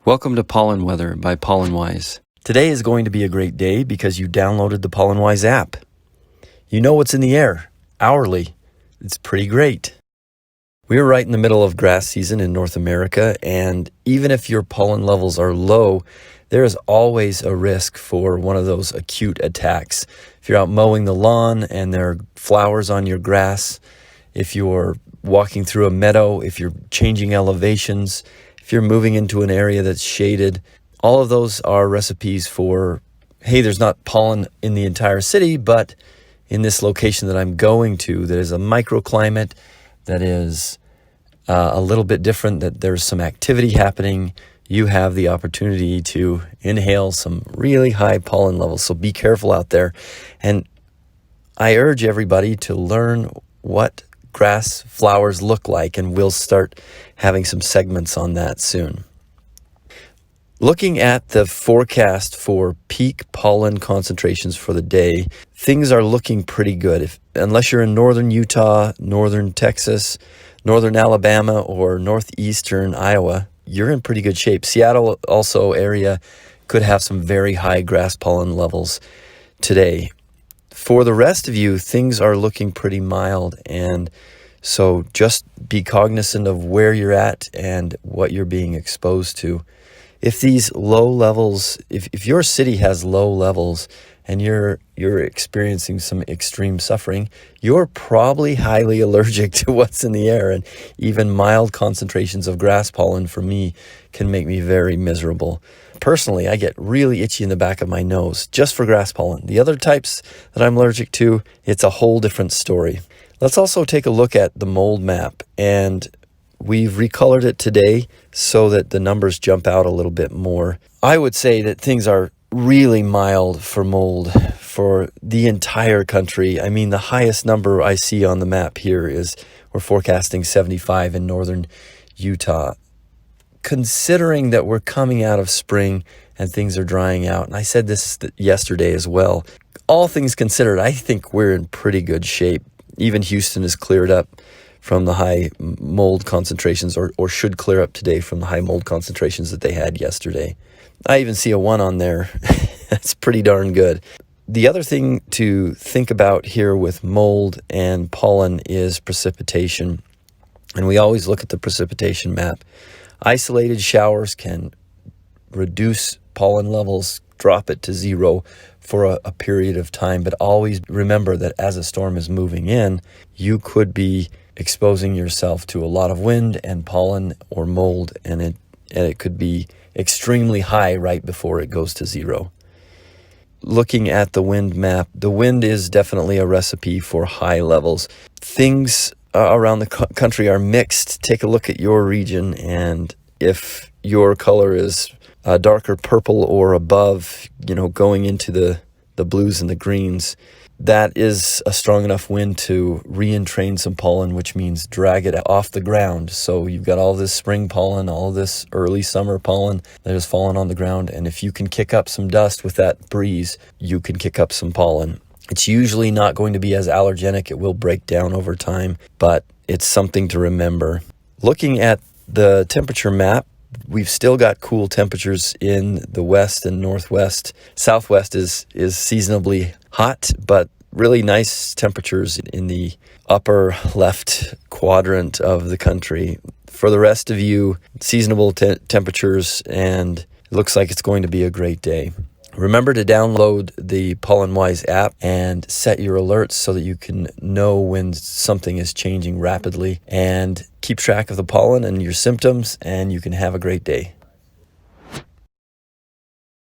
Welcome to Pollen Weather by Pollen Wise. Today is going to be a great day because you downloaded the Pollen Wise app. You know what's in the air, hourly. It's pretty great. We're right in the middle of grass season in North America, and even if your pollen levels are low, there is always a risk for one of those acute attacks. If you're out mowing the lawn and there are flowers on your grass, if you're walking through a meadow, if you're changing elevations, if you're moving into an area that's shaded, all of those are recipes for, hey, there's not pollen in the entire city, but in this location that I'm going to, that is a microclimate, that is a little bit different, that there's some activity happening, you have the opportunity to inhale some really high pollen levels. So be careful out there. And I urge everybody to learn what grass flowers look like, and we'll start having some segments on that soon. Looking at the forecast for peak pollen concentrations for the day, things are looking pretty good. Unless you're in northern Utah, northern Texas, northern Alabama, or northeastern Iowa, you're in pretty good shape. Seattle also area could have some very high grass pollen levels today. For the rest of you, things are looking pretty mild, and so just be cognizant of where you're at and what you're being exposed to. If these low levels, if your city has low levels and you're experiencing some extreme suffering, you're probably highly allergic to what's in the air, and even mild concentrations of grass pollen for me can make me very miserable. Personally, I get really itchy in the back of my nose just for grass pollen. The other types that I'm allergic to, it's a whole different story. Let's also take a look at the mold map, and we've recolored it today so that the numbers jump out a little bit more. I would say that things are really mild for mold for the entire country. I mean, the highest number I see on the map here is we're forecasting 75 in northern Utah. Considering that we're coming out of spring and things are drying out, and I said this yesterday as well, all things considered, I think we're in pretty good shape. Even Houston is cleared up from the high mold concentrations, or should clear up today from the high mold concentrations that they had yesterday. I even see a 1 on there. That's pretty darn good. The other thing to think about here with mold and pollen is precipitation. And we always look at the precipitation map. Isolated showers can reduce pollen levels, drop it to zero for a period of time. But always remember that as a storm is moving in, you could be exposing yourself to a lot of wind and pollen or mold, and it could be extremely high right before it goes to zero. Looking at the wind map, the wind is definitely a recipe for high levels. Things around the country are mixed. Take a look at your region, and if your color is darker purple or above, going into the blues and the greens, that is a strong enough wind to re-entrain some pollen, which means drag it off the ground. So you've got all this spring pollen, all this early summer pollen that has fallen on the ground. And if you can kick up some dust with that breeze, you can kick up some pollen. It's usually not going to be as allergenic. It will break down over time, but it's something to remember. Looking at the temperature map, we've still got cool temperatures in the west and northwest. Southwest is seasonably hot, but really nice temperatures in the upper left quadrant of the country. For the rest of you, seasonable temperatures, and it looks like it's going to be a great day. Remember to download the Pollen Wise app and set your alerts so that you can know when something is changing rapidly, and keep track of the pollen and your symptoms, and you can have a great day.